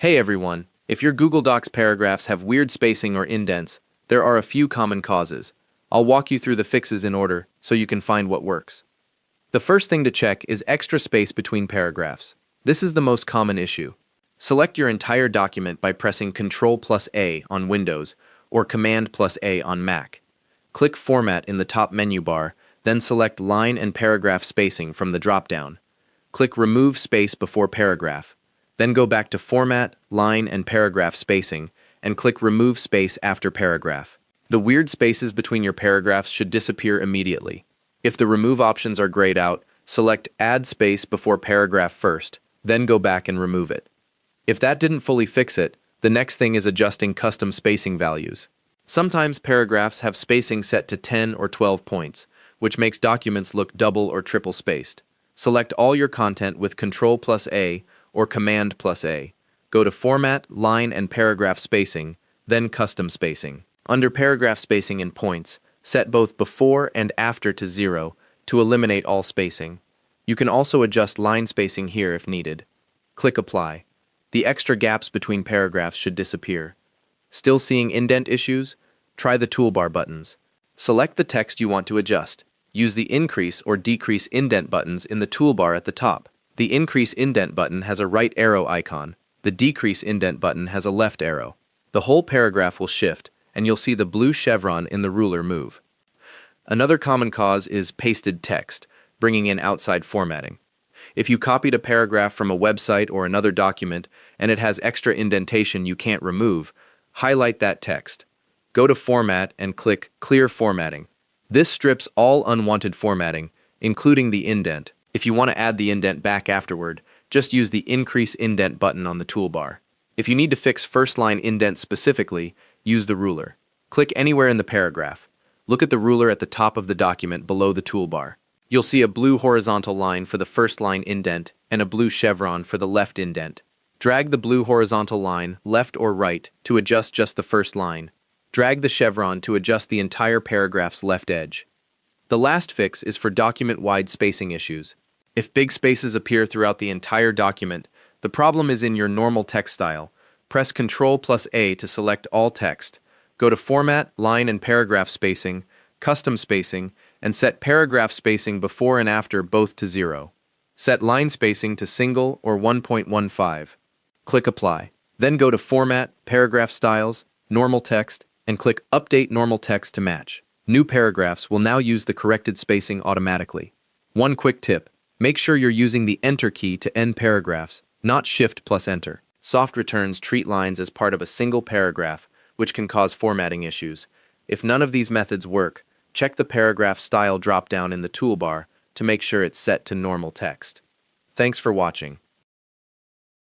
Hey everyone, if your Google Docs paragraphs have weird spacing or indents, there are a few common causes. I'll walk you through the fixes in order so you can find what works. The first thing to check is extra space between paragraphs. This is the most common issue. Select your entire document by pressing Ctrl+A on Windows or Command+A on Mac. Click Format in the top menu bar, then select Line and Paragraph Spacing from the drop-down. Click Remove Space before Paragraph. Then go back to Format, Line, and Paragraph Spacing, and click Remove Space after Paragraph. The weird spaces between your paragraphs should disappear immediately. If the remove options are grayed out, select Add Space before Paragraph first, then go back and remove it. If that didn't fully fix it, the next thing is adjusting custom spacing values. Sometimes paragraphs have spacing set to 10 or 12 points, which makes documents look double or triple spaced. Select all your content with Ctrl+A or Command+A. Go to Format, Line, and Paragraph Spacing, then Custom Spacing. Under Paragraph Spacing in points, set both before and after to 0 to eliminate all spacing. You can also adjust line spacing here if needed. Click Apply. The extra gaps between paragraphs should disappear. Still seeing indent issues? Try the toolbar buttons. Select the text you want to adjust. Use the Increase or Decrease Indent buttons in the toolbar at the top. The Increase Indent button has a right arrow icon. The Decrease Indent button has a left arrow. The whole paragraph will shift, and you'll see the blue chevron in the ruler move. Another common cause is pasted text, bringing in outside formatting. If you copied a paragraph from a website or another document and it has extra indentation you can't remove, highlight that text. Go to Format and click Clear Formatting. This strips all unwanted formatting, including the indent. If you want to add the indent back afterward, just use the Increase Indent button on the toolbar. If you need to fix first-line indents specifically, use the ruler. Click anywhere in the paragraph. Look at the ruler at the top of the document below the toolbar. You'll see a blue horizontal line for the first-line indent and a blue chevron for the left indent. Drag the blue horizontal line left or right to adjust just the first line. Drag the chevron to adjust the entire paragraph's left edge. The last fix is for document-wide spacing issues. If big spaces appear throughout the entire document, the problem is in your normal text style. Press Ctrl+A to select all text. Go to Format, Line and Paragraph Spacing, Custom Spacing, and set paragraph spacing before and after both to 0. Set line spacing to single or 1.15. Click Apply. Then go to Format, Paragraph Styles, Normal Text, and click Update Normal Text to match. New paragraphs will now use the corrected spacing automatically. One quick tip. Make sure you're using the Enter key to end paragraphs, not Shift+Enter. Soft returns treat lines as part of a single paragraph, which can cause formatting issues. If none of these methods work, check the paragraph style drop-down in the toolbar to make sure it's set to normal text. Thanks for watching.